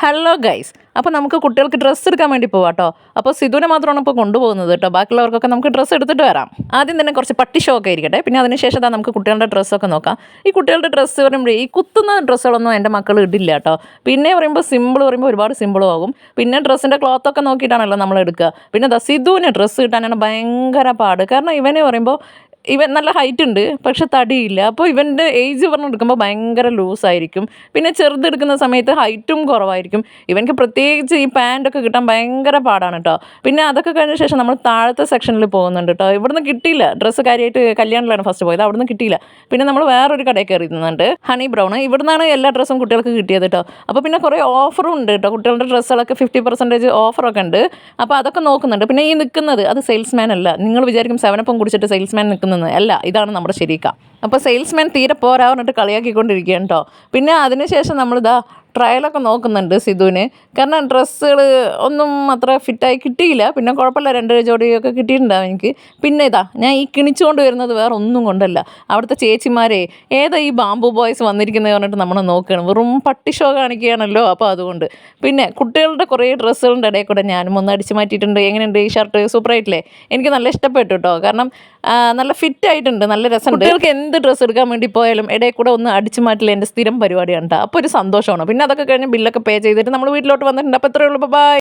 Hello guys, അപ്പോൾ നമുക്ക് കുട്ടികൾക്ക് ഡ്രസ്സ് എടുക്കാൻ വേണ്ടി പോവാം കേട്ടോ. അപ്പോൾ സിധുവിനെ മാത്രമാണ് ഇപ്പോൾ കൊണ്ടുപോകുന്നത് കേട്ടോ. ബാക്കിയുള്ളവർക്കൊക്കെ നമുക്ക് ഡ്രസ്സ് എടുത്തിട്ട് വരാം. ആദ്യം തന്നെ കുറച്ച് പട്ടി ഷോ ഒക്കെ ഇരിക്കട്ടെ, പിന്നെ അതിനുശേഷം നമുക്ക് കുട്ടികളുടെ ഡ്രസ്സൊക്കെ നോക്കാം. ഈ കുട്ടികളുടെ ഡ്രസ്സ് പറയുമ്പോൾ ഈ കുത്തുന്ന ഡ്രസ്സുകളൊന്നും എൻ്റെ മക്കൾ ഇടില്ല കേട്ടോ. പിന്നെ പറയുമ്പോൾ സിമ്പിൾ പറയുമ്പോൾ ഒരുപാട് സിമ്പിളും ആകും. പിന്നെ ഡ്രസ്സിൻ്റെ ക്ലോത്തൊക്കെ നോക്കിയിട്ടാണല്ലോ നമ്മൾ എടുക്കുക. പിന്നെ സിധുവിന് ഡ്രസ്സ് കിട്ടാനാണ് ഭയങ്കര പാട്. കാരണം ഇവനെ പറയുമ്പോൾ ഇവൻ നല്ല ഹൈറ്റ് ഉണ്ട്, പക്ഷെ തടിയില്ല. അപ്പോൾ ഇവൻ്റെ ഏജ് പറഞ്ഞെടുക്കുമ്പോൾ ഭയങ്കര ലൂസായിരിക്കും. പിന്നെ ചെറുതെടുക്കുന്ന സമയത്ത് ഹൈറ്റും കുറവായിരിക്കും. ഇവൻക്ക് പ്രത്യേകിച്ച് ഈ പാൻറ്റൊക്കെ കിട്ടാൻ ഭയങ്കര പാടാണ് കേട്ടോ. പിന്നെ അതൊക്കെ കഴിഞ്ഞ ശേഷം നമ്മൾ താഴത്തെ സെക്ഷനിൽ പോകുന്നുണ്ട് കേട്ടോ. ഇവിടുന്ന് കിട്ടിയില്ല ഡ്രസ്സ്. കാര്യമായിട്ട് കല്യാണിലാണ് ഫസ്റ്റ് പോയത്, അവിടുന്ന് കിട്ടിയില്ല. പിന്നെ നമ്മൾ വേറൊരു കടയിൽ കയറി ഇരുന്നുണ്ട്, ഹണി ബ്രൗൺ. ഇവിടുന്നാണ് എല്ലാ ഡ്രസ്സും കുട്ടികൾക്ക് കിട്ടിയത് കേട്ടോ. അപ്പോൾ പിന്നെ കുറേ ഓഫറും ഉണ്ട് കേട്ടോ. കുട്ടികളുടെ ഡ്രസ്സുകളൊക്കെ 50% ഓഫറൊക്കെ ഉണ്ട്. അപ്പോൾ അതൊക്കെ നോക്കുന്നുണ്ട്. പിന്നെ ഈ നിൽക്കുന്നത് അത് സെയിൽസ്മാൻ അല്ല. നിങ്ങൾ വിചാരിക്കും 7 കുടിച്ചിട്ട് സെയിൽസ്മാൻ നിൽക്കുന്നത് അല്ല, ഇതാണ് നമ്മുടെ ശരിക്ക. അപ്പോൾ സെയിൽസ്മാൻ തീരെ പോരാ പറഞ്ഞിട്ട് കളിയാക്കിക്കൊണ്ടിരിക്കുകയാണ് കേട്ടോ. പിന്നെ അതിനുശേഷം നമ്മളിതാ ട്രയലൊക്കെ നോക്കുന്നുണ്ട് സിധുവിന്. കാരണം ഡ്രസ്സുകൾ ഒന്നും അത്ര ഫിറ്റായി കിട്ടിയില്ല. പിന്നെ കുഴപ്പമില്ല, 2 ജോഡിയൊക്കെ കിട്ടിയിട്ടുണ്ടാവും എനിക്ക്. പിന്നെ ഞാൻ ഈ കിണിച്ചുകൊണ്ട് വരുന്നത് വേറെ ഒന്നും കൊണ്ടല്ല. അവിടുത്തെ ചേച്ചിമാരെ ഏതാ ഈ ബാംബു ബോയ്സ് വന്നിരിക്കുന്നത് പറഞ്ഞിട്ട് നമ്മൾ നോക്കുകയാണ്. വെറും പട്ടി ഷോ കാണിക്കുകയാണല്ലോ, അപ്പോൾ അതുകൊണ്ട്. പിന്നെ കുട്ടികളുടെ കുറേ ഡ്രസ്സുകളുടെ ഇടയിൽ കൂടെ ഞാനും ഒന്ന് അടിച്ചു മാറ്റിയിട്ടുണ്ട്. എങ്ങനെയുണ്ട് ഈ ഷർട്ട്? സൂപ്പറായിട്ടില്ലേ? എനിക്ക് നല്ല ഇഷ്ടപ്പെട്ടു കേട്ടോ. കാരണം നല്ല ഫിറ്റ് ആയിട്ടുണ്ട്, നല്ല രസമുണ്ട്. കുട്ടികൾക്ക് എന്ത് ഡ്രസ്സ് എടുക്കാൻ വേണ്ടി പോയാലും ഇടയിൽ കൂടെ ഒന്ന് അടിച്ചു മാറ്റില്ല എൻ്റെ സ്ഥിരം പരിപാടിയാണ് കേട്ടോ. അപ്പോൾ ഒരു സന്തോഷമാണ്. പിന്നെ അതൊക്കെ കഴിഞ്ഞ് ബില്ലൊക്കെ പേ ചെയ്തിട്ട് നമ്മൾ വീട്ടിലോട്ട് വന്നിട്ടുണ്ട്. അപ്പോൾ ഇത്രയേ ഉള്ളൂ. ബൈ.